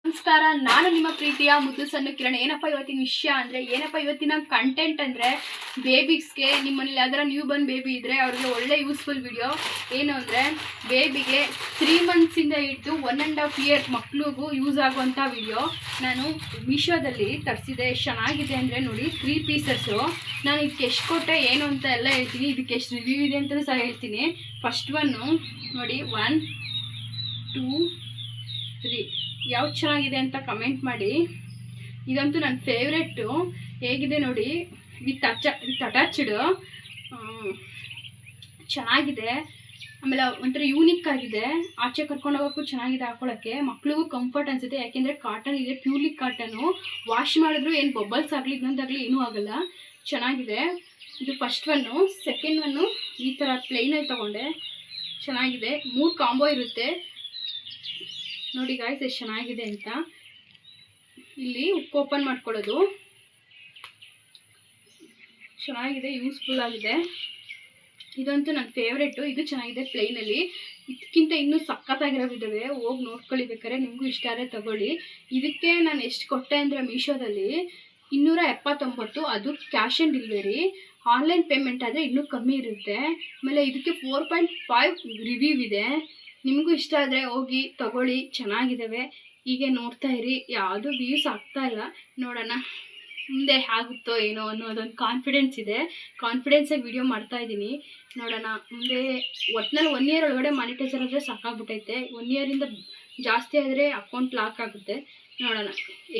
ನಮಸ್ಕಾರ, ನಾನು ನಿಮ್ಮ ಪ್ರೀತಿಯ ಮುದ್ದು ಸಣ್ಣ ಕಿರಣ. ಏನಪ್ಪ ಇವತ್ತಿನ ವಿಷಯ ಅಂದರೆ, ಏನಪ್ಪ ಇವತ್ತಿನ ಕಂಟೆಂಟ್ ಅಂದರೆ, ಬೇಬಿಸ್ಗೆ ನಿಮ್ಮನೇಲಿ ಯಾವ್ದಾರ ನ್ಯೂ ಬರ್ನ್ ಬೇಬಿ ಇದ್ದರೆ ಅವ್ರಿಗೆ ಒಳ್ಳೆ ಯೂಸ್ಫುಲ್ ವಿಡಿಯೋ. ಏನು ಅಂದರೆ, ಬೇಬಿಗೆ 3 ಮಂತ್ಸಿಂದ ಹಿಡಿದು 1.5 ಇಯರ್ ಮಕ್ಳಿಗೂ ಯೂಸ್ ಆಗುವಂಥ ವಿಡಿಯೋ ನಾನು ಮೀಶೋದಲ್ಲಿ ತರಿಸಿದೆ. ಎಷ್ಟು ಚೆನ್ನಾಗಿದೆ ಅಂದರೆ ನೋಡಿ, 3 ಪೀಸಸ್ಸು. ನಾನು ಇದಕ್ಕೆ ಎಷ್ಟು ಕೊಟ್ಟೆ ಏನು ಅಂತ ಎಲ್ಲ ಹೇಳ್ತೀನಿ, ಇದಕ್ಕೆ ಎಷ್ಟು ರಿವ್ಯೂ ಇದೆ ಅಂತಲೂ ಸಹ ಹೇಳ್ತೀನಿ. ಫಸ್ಟ್ ಒನ್ನು ನೋಡಿ, 1 2 3 ಯಾವ್ದು ಚೆನ್ನಾಗಿದೆ ಅಂತ ಕಮೆಂಟ್ ಮಾಡಿ. ಇದಂತೂ ನನ್ನ ಫೇವ್ರೆಟ್ಟು. ಹೇಗಿದೆ ನೋಡಿ, ವಿತ್ ಅಟ್ಯಾಚ್ಡ್ ಚೆನ್ನಾಗಿದೆ. ಆಮೇಲೆ ಒಂಥರ ಯೂನಿಕ್ ಆಗಿದೆ, ಆಚೆ ಕರ್ಕೊಂಡು ಹೋಗೋಕ್ಕೂ ಚೆನ್ನಾಗಿದೆ, ಹಾಕೊಳ್ಳೋಕ್ಕೆ ಮಕ್ಳಿಗೂ ಕಂಫರ್ಟ್ ಅನಿಸುತ್ತೆ. ಯಾಕೆಂದರೆ ಕಾಟನ್ ಇದೆ, ಪ್ಯೂರ್ಲಿ ಕಾಟನು. ವಾಶ್ ಮಾಡಿದ್ರು ಏನು ಬಬಲ್ಸ್ ಆಗಲಿ ಇನ್ನೊಂದಾಗಲಿ ಏನೂ ಆಗೋಲ್ಲ. ಚೆನ್ನಾಗಿದೆ. ಇದು ಫಸ್ಟ್ ಒನ್ನು. ಸೆಕೆಂಡ್ ಒನ್ನು ಈ ಥರ ಪ್ಲೇನಲ್ಲಿ ತೊಗೊಂಡೆ, ಚೆನ್ನಾಗಿದೆ. 3 ಕಾಂಬೋ ಇರುತ್ತೆ ನೋಡಿ ಗಾಯ್ಸ್, ಎಷ್ಟು ಚೆನ್ನಾಗಿದೆ ಅಂತ. ಇಲ್ಲಿ ಉಪ್ಪು ಓಪನ್ ಮಾಡ್ಕೊಳ್ಳೋದು ಚೆನ್ನಾಗಿದೆ, ಯೂಸ್ಫುಲ್ ಆಗಿದೆ. ಇದಂತೂ ನನ್ನ ಫೇವ್ರೆಟ್ಟು. ಇದು ಚೆನ್ನಾಗಿದೆ ಪ್ಲೈನಲ್ಲಿ. ಇದಕ್ಕಿಂತ ಇನ್ನೂ ಸಖತ್ತಾಗಿರೋವಿದ್ದಾವೆ, ಹೋಗಿ ನೋಡ್ಕೊಳ್ಳಿ. ಬೇಕಾದ್ರೆ ನಿಮಗೂ ಇಷ್ಟ ಆದರೆ ತಗೊಳ್ಳಿ. ಇದಕ್ಕೆ ನಾನು ಎಷ್ಟು ಕೊಟ್ಟೆ ಅಂದರೆ ಮೀಶೋದಲ್ಲಿ 279. ಅದು cash on delivery. Online payment ಆದರೆ ಇನ್ನೂ ಕಮ್ಮಿ ಇರುತ್ತೆ. ಆಮೇಲೆ ಇದಕ್ಕೆ 4.5 ರಿವ್ಯೂ ಇದೆ. ನಿಮಗೂ ಇಷ್ಟ ಆದರೆ ಹೋಗಿ ತಗೊಳ್ಳಿ, ಚೆನ್ನಾಗಿದ್ದಾವೆ. ಹೀಗೆ ನೋಡ್ತಾ ಇರಿ, ಯಾವುದೂ ವ್ಯೂಸ್ ಆಗ್ತಾ ಇಲ್ಲ. ನೋಡೋಣ ಮುಂದೆ ಆಗುತ್ತೋ ಏನೋ ಅನ್ನೋದೊಂದು ಕಾನ್ಫಿಡೆನ್ಸ್ ಇದೆ. ಕಾನ್ಫಿಡೆನ್ಸಾಗಿ ವಿಡಿಯೋ ಮಾಡ್ತಾಯಿದ್ದೀನಿ. ನೋಡೋಣ ಮುಂದೆ. ಒಟ್ಟಿನಲ್ಲಿ 1 ಇಯರ್ ಒಳಗಡೆ ಮಾನಿಟೈಸರ್ ಆದರೆ ಸಾಕಾಗ್ಬಿಟ್ಟೈತೆ. 1 ಇಯರಿಂದ ಜಾಸ್ತಿ ಆದರೆ ಅಕೌಂಟ್ ಲಾಕ್ ಆಗುತ್ತೆ. ನೋಡೋಣ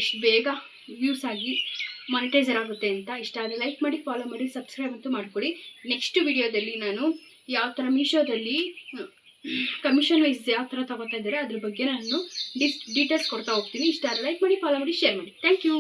ಎಷ್ಟು ಬೇಗ ವ್ಯೂಸ್ ಆಗಿ ಮಾನಿಟೈಸರ್ ಆಗುತ್ತೆ ಅಂತ. ಇಷ್ಟ ಆದರೆ ಲೈಕ್ ಮಾಡಿ, ಫಾಲೋ ಮಾಡಿ, ಸಬ್ಸ್ಕ್ರೈಬ್ ಅಂತೂ ಮಾಡಿಕೊಡಿ. ನೆಕ್ಸ್ಟ್ ವಿಡಿಯೋದಲ್ಲಿ ನಾನು ಯಾವ ಥರ ಮೀಶೋದಲ್ಲಿ ಕಮಿಷನ್ ವೈಸ್ ಯಾವ ಥರ ತೊಗೋತಾ ಇದ್ದಾರೆ ಅದ್ರ ಬಗ್ಗೆ ನಾನು ಡೀಟೇಲ್ಸ್ ಕೊಡ್ತಾ ಹೋಗ್ತೀನಿ. ಇಷ್ಟ ಆದರೆ ಲೈಕ್ ಮಾಡಿ, ಫಾಲೋ ಮಾಡಿ, ಶೇರ್ ಮಾಡಿ. Thank you.